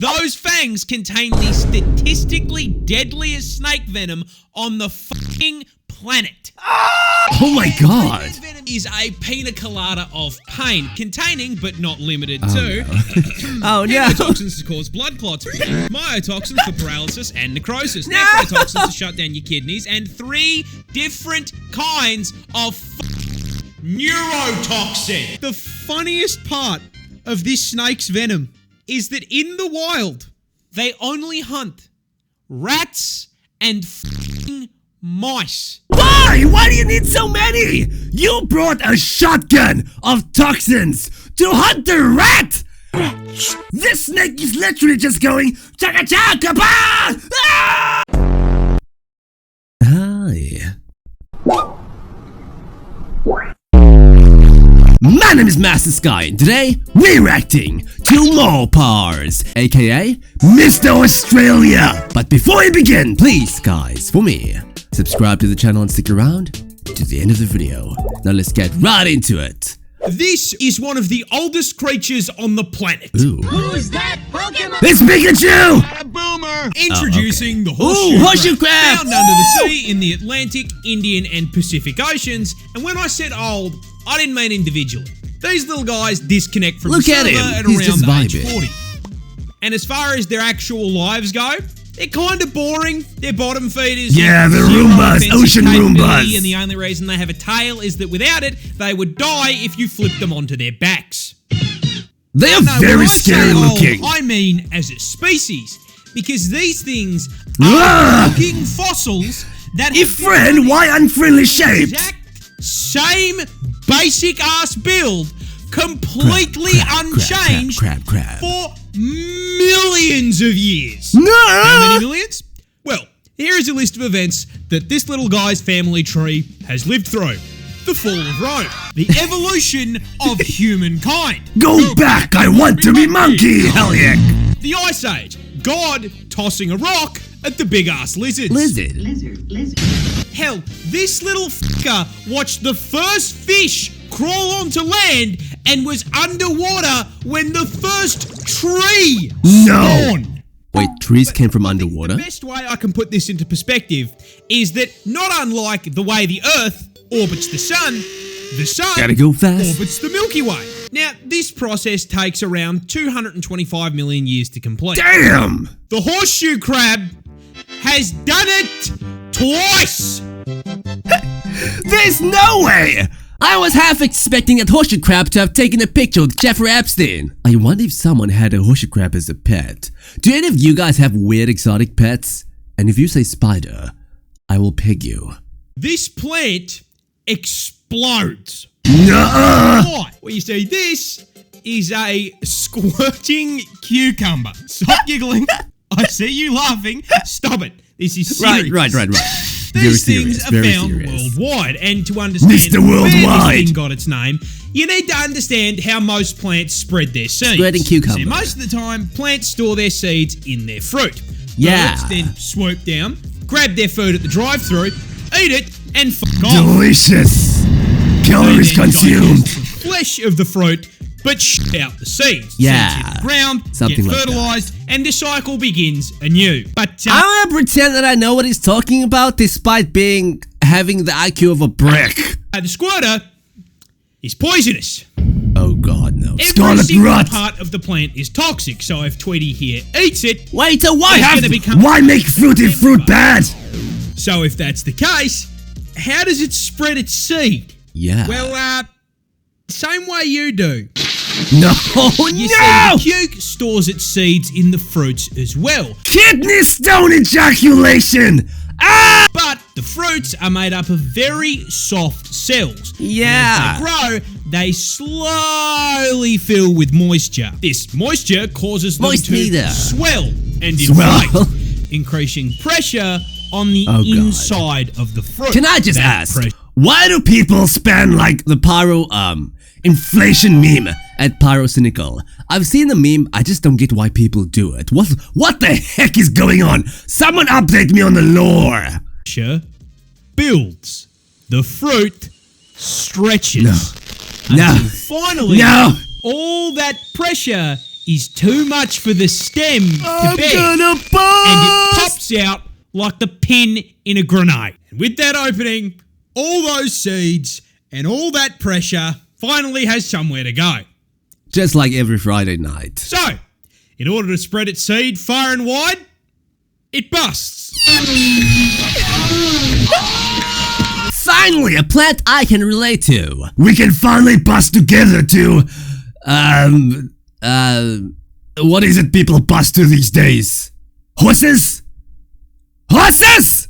Those fangs contain the statistically deadliest snake venom on the fucking planet. Oh my god. Venom is a pina colada of pain, containing but not limited to Oh no. toxins to cause blood clots, myotoxins for paralysis and necrosis, nephrotoxins to shut down your kidneys, and 3 different kinds of neurotoxin. The funniest part of this snake's venom is that in the wild, they only hunt rats and mice. Why? Why do you need so many? You brought a shotgun of toxins to hunt the rat! This snake is literally just going chaka-chaka-ba! Ah! Hi. My name is Master Skye, and today we're reacting to more Parz, aka Mr. Australia. But before we begin, please, guys, for me, subscribe to the channel and stick around to the end of the video. Now let's get right into it. This is one of the oldest creatures on the planet. Ooh. Who's that Pokemon? It's Pikachu! A boomer! Introducing the horseshoe crab, found under the sea in the Atlantic, Indian, and Pacific Oceans. And when I said old, I didn't mean individually. These little guys disconnect from the server at around age 40. And as far as their actual lives go, they're kind of boring. They're bottom feeders. Yeah, the Roombas, ocean Roombas. And the only reason they have a tail is that without it, they would die if you flipped them onto their backs. They are very scary looking. I mean as a species, because these things are looking fossils that have friend, why unfriendly shaped? Exact same basic ass build, completely unchanged for millions of years. No! How many millions? Well, here is a list of events that this little guy's family tree has lived through. The fall of Rome, the evolution of humankind. Go back, I want to be monkey, hell yeah. The Ice Age, God tossing a rock at the big ass lizards. Lizard. Hell, this little fucker watched the first fish crawl onto land and was underwater when the first tree spawned. Wait, trees came from underwater? The best way I can put this into perspective is that not unlike the way the Earth orbits the sun gotta go fast. orbits the Milky Way. Now, this process takes around 225 million years to complete. Damn! The horseshoe crab has done it twice! There's no way! I was half expecting a horseshoe crab to have taken a picture with Jeffrey Epstein. I wonder if someone had a horseshoe crab as a pet. Do any of you guys have weird exotic pets? And if you say spider, I will peg you. This plant explodes. Nuh-uh! Why? Well, you see, this is a squirting cucumber. Stop giggling. I see you laughing. Stop it. This is serious. Right. These things are found worldwide, and to understand where this thing got its name, you need to understand how most plants spread their seeds. Spreading cucumber. So most of the time, plants store their seeds in their fruit. Yeah. Birds then swoop down, grab their food at the drive-thru, eat it, and fuck off. Delicious. Calories consumed. The flesh of the fruit, but shit out the seeds. Yeah. Seeds hit the ground, Something get like fertilized, and the cycle begins anew. But I'm gonna pretend that I know what he's talking about, despite having the IQ of a brick. The squirter is poisonous. Oh god, no. Every Scarlet single rot. part of the plant is toxic, so if Tweety here eats it, Wait, so why why make fruit bad? So if that's the case, how does it spread its seed? Yeah. Well, same way you do. No, You see, the cuke stores its seeds in the fruits as well. Kidney stone ejaculation! Ah! But the fruits are made up of very soft cells. Yeah. And as they grow, they slowly fill with moisture. This moisture causes them to swell and inflate, increasing pressure on the inside of the fruit. Can I just ask, why do people spam like the pyro inflation meme at Pyrocynical? I've seen the meme, I just don't get why people do it. What the heck is going on? Someone update me on the lore. Builds. The fruit stretches. No. Finally, all that pressure is too much for the stem to bear, gonna and it pops out like the pin in a grenade. And with that opening, all those seeds and all that pressure finally has somewhere to go. Just like every Friday night. So, in order to spread its seed far and wide, it busts. Finally, a plant I can relate to. We can finally bust together to, what is it people bust to these days? Horses? Horses!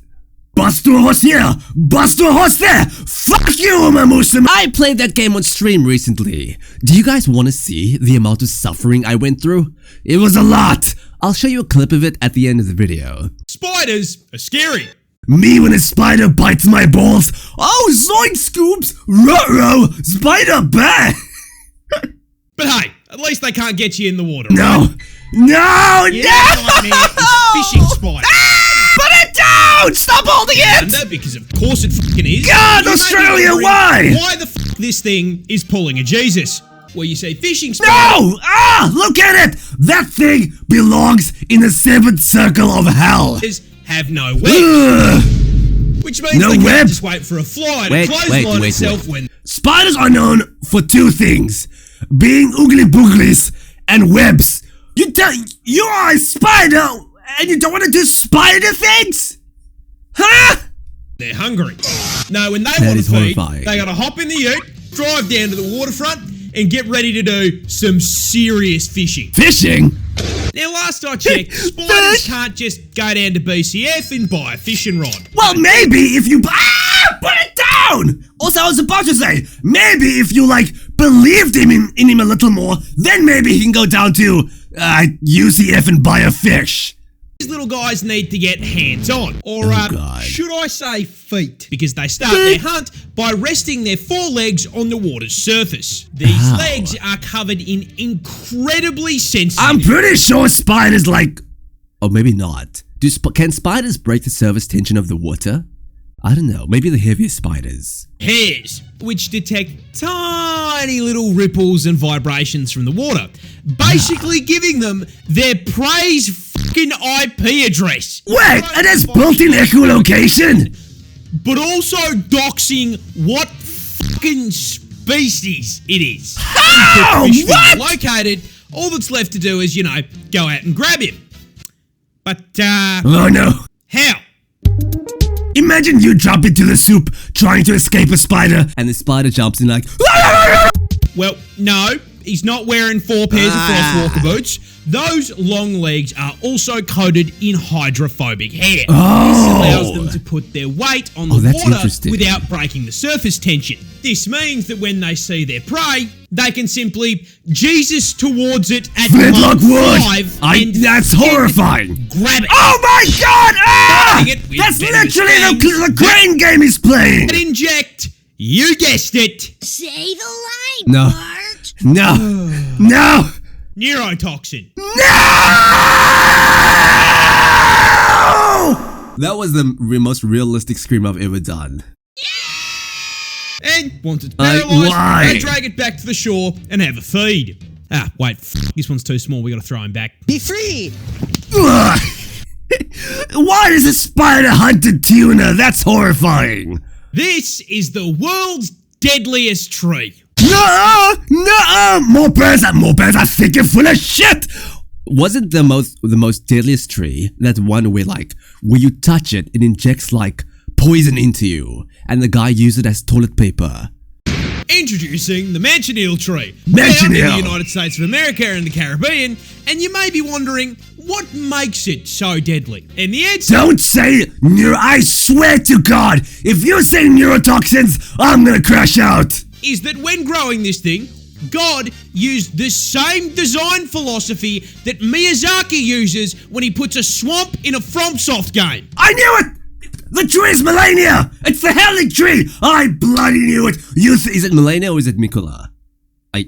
Bust to a horse here! Bust to a horse there! Fuck you, Mamusima! I played that game on stream recently. Do you guys want to see the amount of suffering I went through? It was a lot! I'll show you a clip of it at the end of the video. Spiders are scary. Me when a spider bites my balls. Oh, zoink scoops! Ruh-roh! Spider bang! But hey, at least they can't get you in the water. No! No! Yeah, No! nightmare is fishing spider. Put it down! Stop holding it! Under, because of course it fucking is. God, You may be Australia, wondering why? Why the fuck this thing is pulling a Jesus? Well, you say fishing spider. No! Ah! Look at it! That thing belongs in the seventh circle of hell. Have no web, Ugh. which means No they can't web? just wait for a fly to Wait, clothesline wait. itself when Spiders are known for two things: being oogly booglies and webs. You are a spider and you don't want to do spider things? Huh? they're hungry. No, when they That want to is feed, horrifying. they gotta hop in the ute, drive down to the waterfront, and get ready to do some serious fishing. Fishing? Now, last I checked, spiders can't just go down to BCF and buy a fishing rod. Well, maybe if you... Ah! Put it down! Also, I was about to say, maybe if you, believed in him a little more, then maybe he can go down to, UCF and buy a fish. These little guys need to get hands-on, or God. should I say feet, because they start their hunt by resting their forelegs on the water's surface. These Ow. legs are covered in incredibly sensitive... I'm pretty sure spiders Or maybe not. Can spiders break the surface tension of the water? I don't know. Maybe the heaviest spiders. hairs, which detect tiny little ripples and vibrations from the water, basically giving them their prey's fucking IP address. Wait, it has built-in echolocation? But also doxing what fucking species it is. How? Fish What? located, all that's left to do is, go out and grab him. But, Oh no. how? Imagine you jump into the soup trying to escape a spider. And the spider jumps in like... Well, no, he's not wearing 4 pairs of frostwalker boots. Those long legs are also coated in hydrophobic hair. This allows them to put their weight on the that's water interesting. without breaking the surface tension. This means that when they see their prey, they can simply Jesus towards it at Flintlock Mach wood! 5 and That's fucking horrifying! grab it. Oh my god! Ah! Starting it with That's venomous literally fangs. the crane game he's playing! And inject, you guessed it, Say the line, No. Bart. No! No! neurotoxin. No! That was the most realistic scream I've ever done. And once it's paralysed, why? they drag it back to the shore and have a feed. Ah, wait, this one's too small, we gotta throw him back. Be free. Ugh. Why does a spider hunt a tuna? That's horrifying! This is the world's deadliest tree. No! More birds are thick and full of shit! Wasn't the most deadliest tree that one where you touch it, it injects poison into you, and the guy used it as toilet paper? Introducing the manchineel tree. Manchineel. Found in the United States of America and the Caribbean, and you may be wondering, what makes it so deadly? And the answer Don't say I swear to God, if you say neurotoxins, I'm gonna crash out! is that when growing this thing, God used the same design philosophy that Miyazaki uses when he puts a swamp in a FromSoft game. I knew it! The tree is Melania! It's the Helling tree! I bloody knew it! Is it Milena or is it Mikola?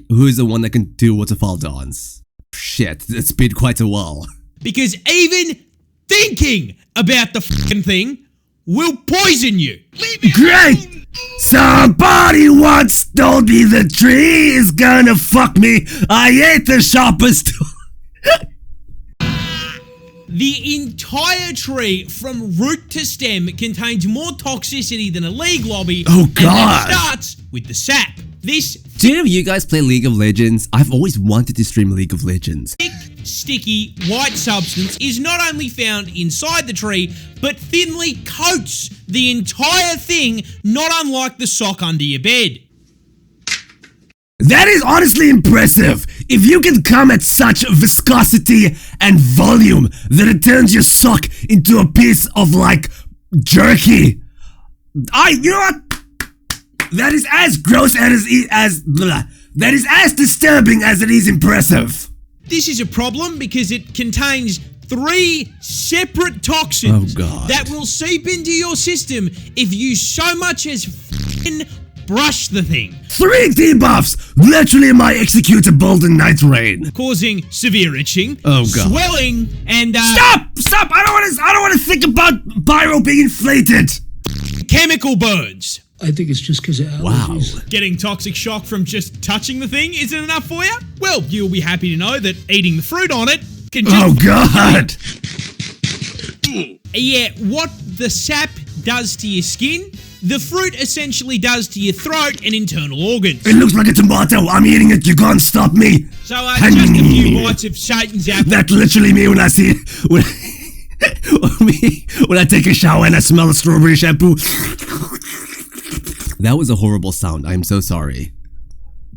Who is the one that can do waterfall dance? Shit, it's been quite a while. Because even thinking about the fucking thing will poison you. Great! Somebody once told me the tree is gonna fuck me. I ate the sharpest tool. The entire tree from root to stem contains more toxicity than a league lobby. Oh, God. And that starts with the sap. This Do any of you guys play League of Legends? I've always wanted to stream League of Legends. thick, sticky, white substance is not only found inside the tree, but thinly coats the entire thing, not unlike the sock under your bed. That is honestly impressive. If you can come at such viscosity and volume that it turns your sock into a piece of like jerky. You know what? That is as gross that is as disturbing as it is impressive. This is a problem because it contains 3 separate toxins Oh, God. that will seep into your system if you so much as f***ing brush the thing, 3 debuffs, literally my executor Bolden Night Rain. causing severe itching, Oh, God. swelling, and Stop! I don't want to think about Pyro being inflated. chemical burns. I think it's just because of allergies. Wow. Getting toxic shock from just touching the thing isn't enough for you? Well, you'll be happy to know that eating the fruit on it can just... Oh God! Yeah, what the sap does to your skin, the fruit essentially does to your throat and internal organs. It looks like a tomato. I'm eating it. You can't stop me. So just a few bites of Satan's apple. That's literally me when I see when I take a shower and I smell the strawberry shampoo. That was a horrible sound. I'm so sorry.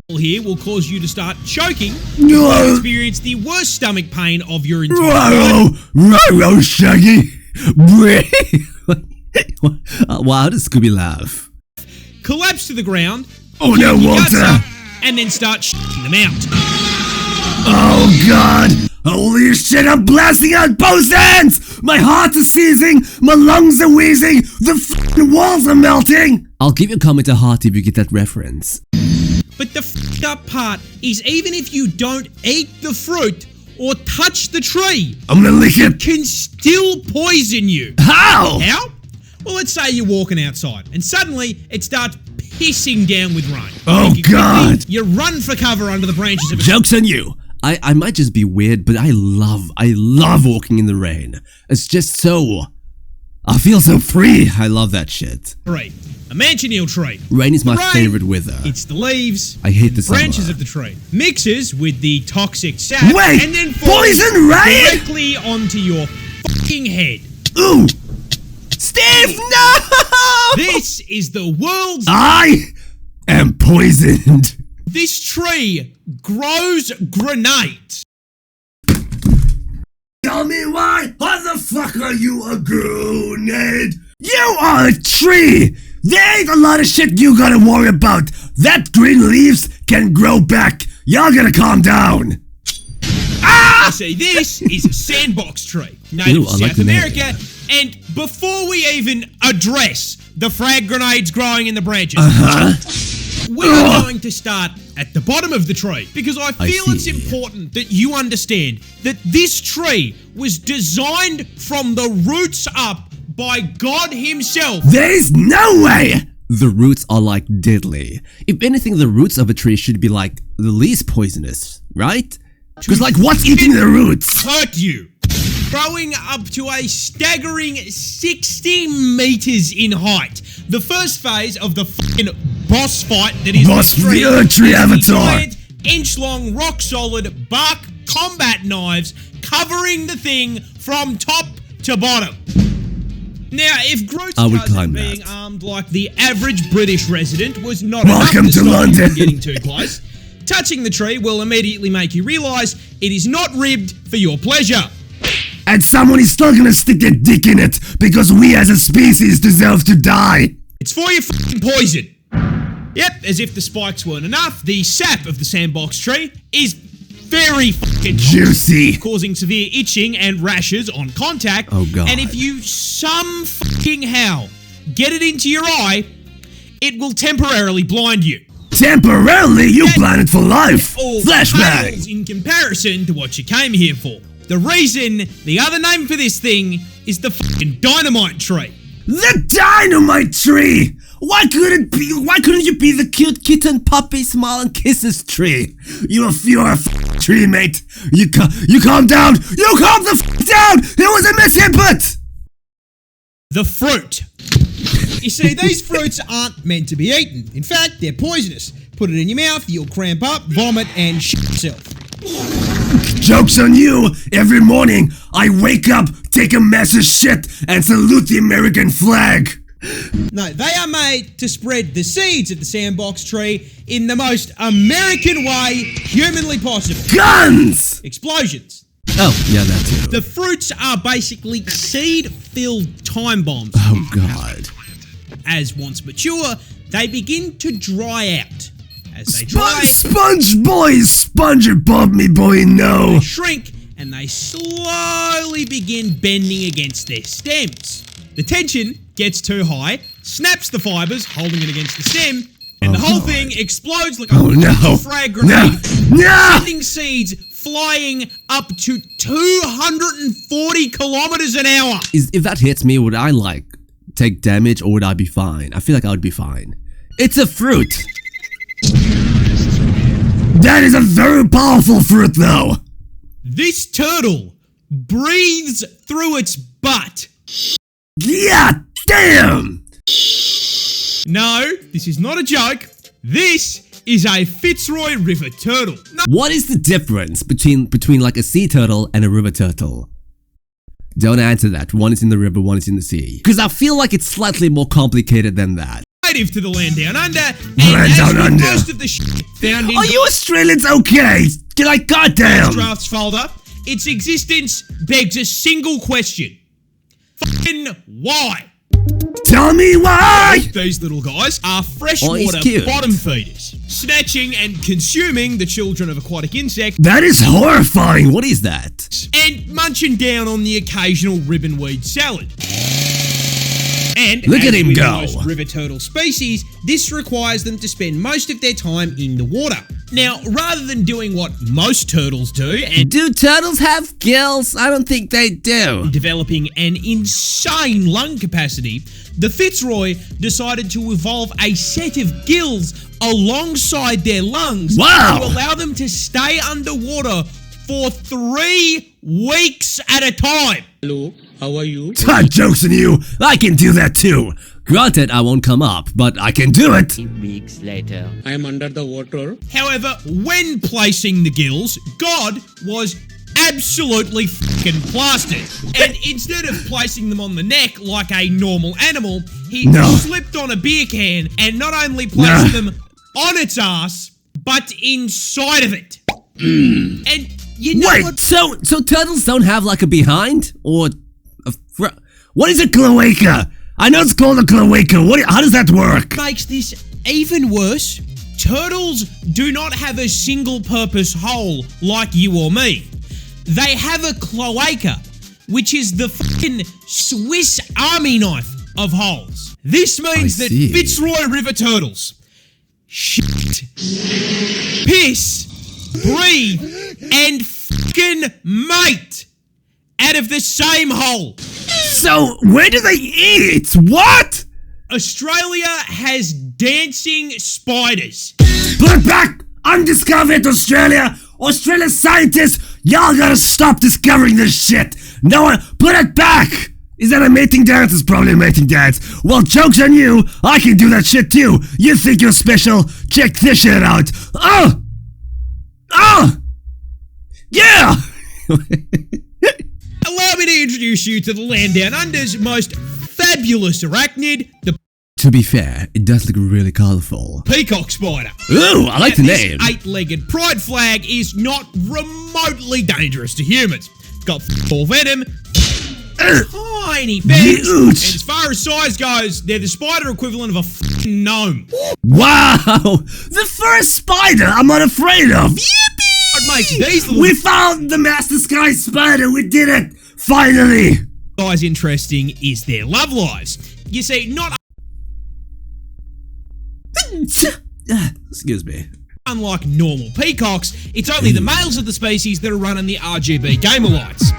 Here will cause you to start choking. No. You'll experience the worst stomach pain of your entire life. Raro, Shaggy. Wow, how does Scooby laugh? Collapse to the ground. Oh puke no, your guts Walter. up, and then start shitting them out. Oh God. Holy shit, I'm blasting out both ends! My heart is seizing, my lungs are wheezing, the f***ing walls are melting! I'll give your comment a heart if you get that reference. But the f***ed up part is even if you don't eat the fruit or touch the tree, I'm gonna lick it. can still poison you. How? How? Well, let's say you're walking outside and suddenly it starts pissing down with rain. Oh, Quickly, God. You run for cover under the branches of a Joke's on you. I might just be weird, but I love walking in the rain. It's just so... I feel so free. I love that shit. tree. A manchineel tree. Rain is my Rain, favorite weather. It's the leaves, I hate the branches summer. of the tree, mixes with the toxic sap, Wait, and then falls poison rain? directly onto your fucking head. Ooh, Steve, no! This is the world's... I am poisoned. This tree grows grenades. Tell me why? How the fuck are you a grenade? You are a tree! There ain't a lot of shit you gotta worry about. That green leaves can grow back. Y'all gotta calm down. You see, this is a sandbox tree, native Ew, to I like South the name. America, and before we even address the frag grenades growing in the branches, we are going to start at the bottom of the tree, because I feel it's see. important that you understand that this tree was designed from the roots up by God himself. There's no way! The roots are like deadly. If anything, the roots of a tree should be like the least poisonous, right? Cause like what's eating the roots? Hurt you. Growing up to a staggering 60 meters in height. The first phase of the fucking boss fight that is Boss the tree, the tree is the avatar. giant, inch-long, rock-solid bark combat knives covering the thing from top to bottom. Now, if Groot's I would cousin climb being that. armed like the average British resident was not Welcome enough to to stop you London. from getting too close, touching the tree will immediately make you realise it is not ribbed for your pleasure. And someone is still gonna stick their dick in it because we as a species deserve to die. It's for your fucking poison. Yep, as if the spikes weren't enough, the sap of the sandbox tree is very fucking Juicy. causing severe itching and rashes on contact. Oh, God. And if you some fucking how get it into your eye, it will temporarily blind you. Temporarily, you That- blinded for life. All Flashback. pales in comparison to what you came here for. The reason, the other name for this thing is the fucking dynamite tree. The dynamite tree. Why couldn't you be the cute kitten puppy smile and kisses tree? You're a tree, mate. You calm down. You calm the f down. It the fruit. You see, these fruits aren't meant to be eaten. In fact, they're poisonous. Put it in your mouth, you'll cramp up, vomit, and shit yourself. Joke's on you! Every morning, I wake up, take a massive shit, and salute the American flag! No, they are made to spread the seeds of the sandbox tree in the most American way humanly possible. Guns! Explosions. Oh, yeah, that too. The fruits are basically seed-filled time bombs. Oh, God. As once mature, they begin to dry out. As they dry, Sponge boy, SpongeBob me boy, no! they shrink, and they slowly begin bending against their stems. The tension gets too high, snaps the fibers, holding it against the stem, and the whole thing explodes like a frag grenade, sending seeds flying up to 240 kilometers an hour. If that hits me, would I, like, take damage or would I be fine? I feel like I would be fine. It's a fruit! That is a very powerful fruit, though! This turtle breathes through its butt. Yeah, damn! No, this is not a joke. This is a Fitzroy River turtle. No. What is the difference between like a sea turtle and a river turtle? Don't answer that. One is in the river, one is in the sea. Because I feel like it's slightly more complicated than that. Native to the land down under, and Land down under. most of the shit found in Are you Australians okay? Like, goddamn! drafts folder, its existence begs a single question. Fucking why? Tell me why! These little guys are he's freshwater cute. bottom feeders, snatching and consuming the children of aquatic insects That is horrifying! What is that? and munching down on the occasional ribbonweed salad. And Look as at him with go. most river turtle species, this requires them to spend most of their time in the water. Now, rather than doing what most turtles do and Do turtles have gills? I don't think they do. developing an insane lung capacity, the Fitzroy decided to evolve a set of gills alongside their lungs Wow. to allow them to stay underwater for 3 weeks at a time. Hello, how are you? Joke's on you! I can do that too! Granted, I won't come up, but I can do it. Weeks later. I am under the water. However, when placing the gills, God was absolutely fucking plastered. And instead of placing them on the neck like a normal animal, he No. slipped on a beer can and not only placed them on its ass, but inside of it. And you know Wait, what So turtles don't have like a behind? Or a what is a cloaca? I know it's called a cloaca. How does that work? makes this even worse? Turtles do not have a single purpose hole like you or me. They have a cloaca, which is the fucking Swiss Army knife of holes. This means I that see. Fitzroy River turtles shit, piss, breathe, and fucking mate out of the same hole. So, where do they eat? What? Australia has dancing spiders. Put it back! Undiscovered Australia! Australia scientists, y'all gotta stop discovering this shit! No one, put it back! Is that a mating dance? It's probably a mating dance. Well, joke's on you! I can do that shit too! You think you're special? Check this shit out! Oh! Oh! Yeah! Allow me to introduce you to the land down under's most fabulous arachnid, the to be fair, it does look really colorful. peacock spider. Ooh, I like the This name. 8-legged pride flag is not remotely dangerous to humans. It's got 4 venom, tiny fangs, Huge. and as far as size goes, they're the spider equivalent of a fucking gnome. Wow! The first spider I'm not afraid of! Yippee! What makes these little We found the Master Skye spider! We did it! Finally! guys interesting is their love lives. You see, not Excuse me. unlike normal peacocks, it's only the males of the species that are running the RGB gamer lights.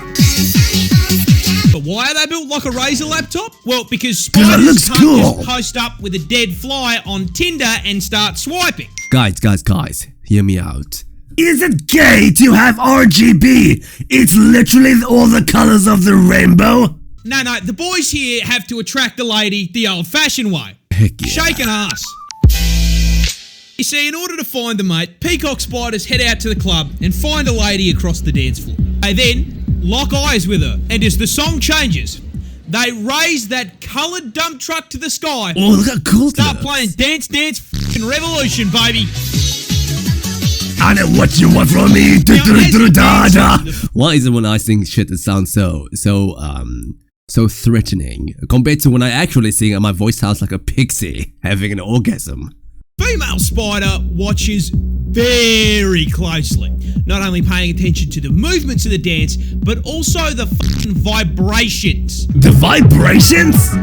But why are they built like a Razer laptop? Well, because it spiders looks can't cool. just post up with a dead fly on Tinder and start swiping. Guys, hear me out. Is it gay to have RGB? It's literally all the colors of the rainbow. No, the boys here have to attract a lady the old-fashioned way. Heck yeah. Shake an ass. You see, in order to find the mate, peacock spiders head out to the club and find a lady across the dance floor. They then lock eyes with her, and as the song changes, they raise that coloured dump truck to the sky. Oh, look how cool Start that is. playing Dance Dance f***ing Revolution, baby. I know what you want from me. Da-da-da-da-da. Why is it when I sing shit that sounds so threatening compared to when I actually sing and my voice sounds like a pixie having an orgasm? Female spider watches very closely, not only paying attention to the movements of the dance, but also the fucking vibrations. The vibrations?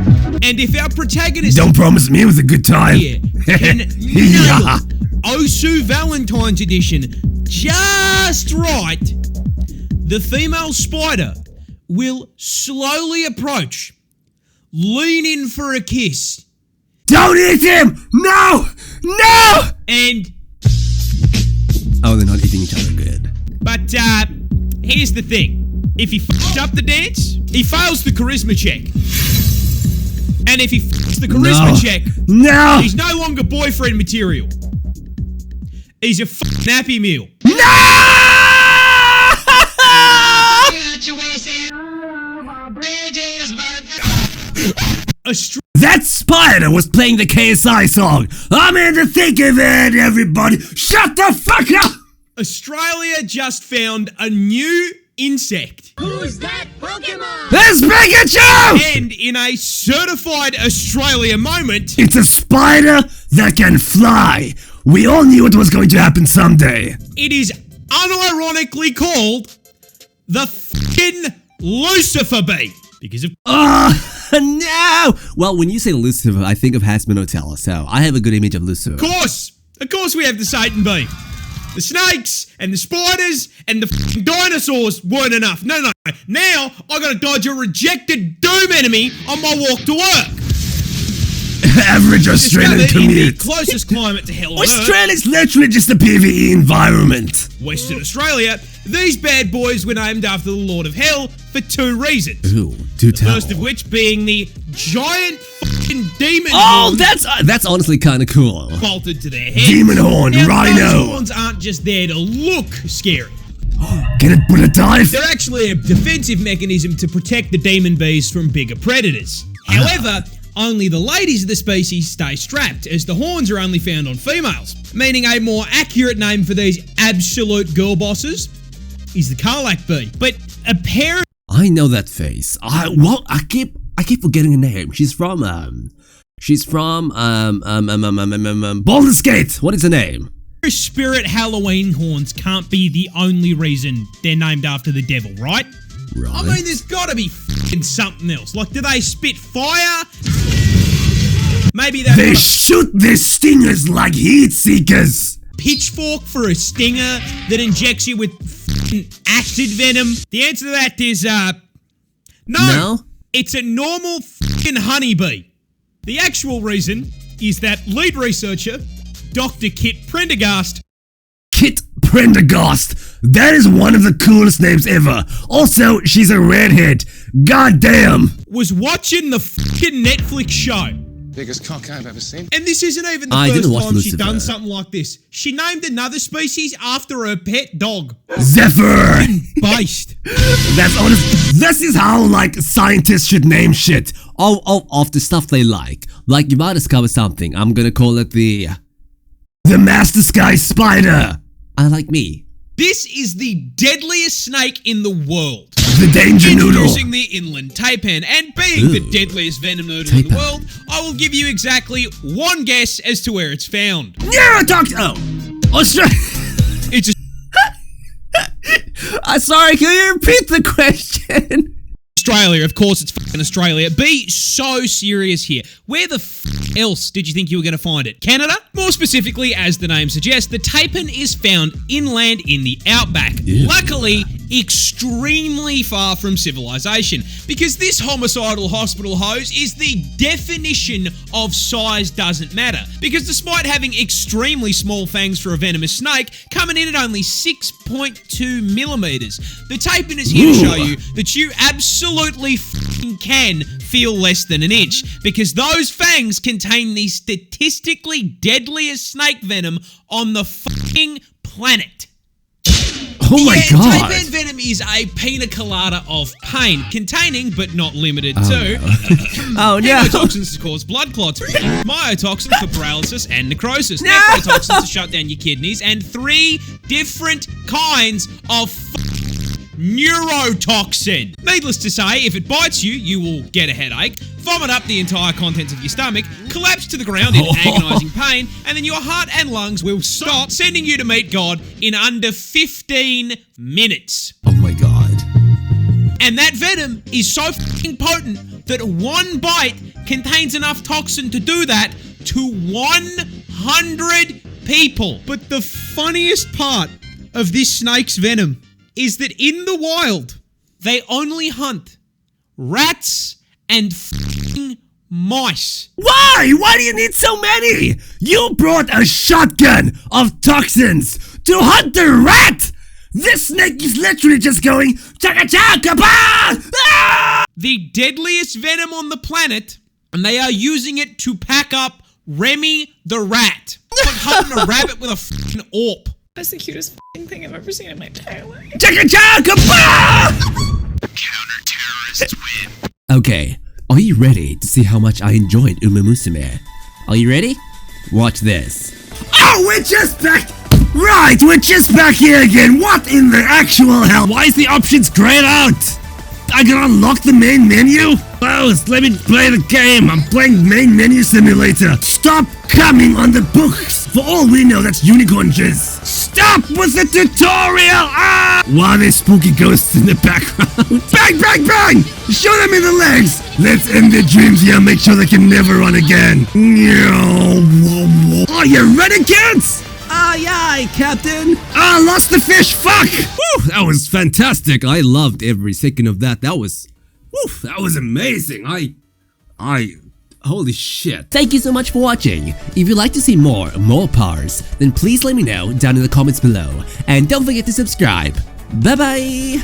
And if our protagonist Don't promise me it was a good time. here can nail Osu Valentine's edition just right, the female spider will slowly approach, lean in for a kiss, Don't eat him! No! No! and Oh, they're not eating each other good. but here's the thing. If he f***ed up the dance, he fails the charisma check. And if he f***s the charisma No. check, No! he's no longer boyfriend material. He's a f***ing Happy Meal. That spider was playing the KSI song. I'm in the thick of it, everybody. Shut the fuck up! Australia just found a new insect. Who's that Pokemon? It's Pikachu! And in a certified Australia moment, It's a spider that can fly. We all knew it was going to happen someday. it is unironically called the f***ing Lucifer bee. Because of No! Well, when you say Lucifer, I think of Hasman Hotel, so I have a good image of Lucifer. course we have the Satan bee. The snakes and the spiders and the f***ing dinosaurs weren't enough. No. Now I gotta dodge a rejected doom enemy on my walk to work. Average Australian Discovered in the commute. closest climate to hell on Earth, Australia's literally just a PvE environment. Western Australia, these bad boys were named after the Lord of Hell for two reasons. Ooh, do tell. First of which being the giant fucking demon Oh, horn that's honestly kind of cool. bolted to their head. Demon horn, Now, rhino. those horns aren't just there to look scary. Can it put a dive? They're actually a defensive mechanism to protect the demon bees from bigger predators. However, only the ladies of the species stay strapped, as the horns are only found on females, meaning a more accurate name for these absolute girl bosses is the Karlak bee. But apparently, I know that face. I keep forgetting her name. She's from Baldur's Gate. What is her name? spirit Halloween horns can't be the only reason they're named after the devil, right? Right. I mean, there's gotta be f***ing something else. Like, do they spit fire? Maybe They shoot their stingers like heat seekers. pitchfork for a stinger that injects you with f***ing acid venom? The answer to that is, no. It's a normal f***ing honeybee. The actual reason is that lead researcher, Dr. Kit Prendergast, Kit Prendergast. That is one of the coolest names ever. Also, she's a redhead. God damn. was watching the f***ing Netflix show. Biggest cock I've ever seen. And this isn't even the I first didn't watch time she's Lucifer. done something like this. She named another species after her pet dog. Zephyr. Based. That's honest. This is how, like, scientists should name shit. Of the stuff they like. Like, you might discover something. I'm gonna call it the Master Skye spider. I like me. This is the deadliest snake in the world. The danger noodle. Introducing the inland taipan, and being the Ooh. deadliest venom noodle in the Taipan. world, I will give you exactly one guess as to where it's found. Neurotoxin. Oh. Australia. It's a Sorry, can you repeat the question? Australia, of course it's fucking Australia. Be so serious here. Where the f else did you think you were going to find it? Canada? More specifically, as the name suggests, the taipan is found inland in the outback. Yeah. Luckily, extremely far from civilization, because this homicidal hospital hose is the definition of size doesn't matter. Because despite having extremely small fangs for a venomous snake, coming in at only 6.2 millimeters, the taipan is here to show you that you absolutely can feel less than an inch, because those fangs contain the statistically deadliest snake venom on the fucking planet. Oh my yeah, god. Tapered venom is a pina colada of pain, containing but not limited to Oh no. endotoxins to cause blood clots, myotoxin for paralysis and necrosis, nephrotoxin to shut down your kidneys, and 3 different kinds of neurotoxin. Needless to say, if it bites you, you will get a headache, vomit up the entire contents of your stomach, collapse to the ground in agonizing pain, and then your heart and lungs will stop, sending you to meet God in under 15 minutes. Oh my god. And that venom is so fucking potent that one bite contains enough toxin to do that to 100 people. But the funniest part of this snake's venom is that in the wild, they only hunt rats and fucking mice. Why? Why do you need so many? You brought a shotgun of toxins to hunt the rat! This snake is literally just going chaka-chaka-ba! Ah! The deadliest venom on the planet, and they are using it to pack up Remy the rat. It's like hunting a rabbit with a fucking AWP. That's the cutest f***ing thing I've ever seen in my entire life. Chaka-chaka-ba! Okay, are you ready to see how much I enjoyed Uma Musume? Are you ready? Watch this. Oh, we're just back! Right, we're just back here again. What in the actual hell? Why is the options grayed out? I can unlock the main menu? Oh, let me play the game. I'm playing main menu simulator. Stop coming on the books. For all we know, that's unicorn jizz. Stop with the tutorial! Ah! Wow, there's spooky ghosts in the background. Bang, bang, bang! Show them in the legs. Let's end their dreams here. Make sure they can never run again. Are you ready, kids? Aye, aye, Captain. Ah, lost the fish. Fuck! Whew, that was fantastic. I loved every second of that. That was amazing. Holy shit. Thank you so much for watching. If you'd like to see more Parz, then please let me know down in the comments below. And don't forget to subscribe. Bye bye.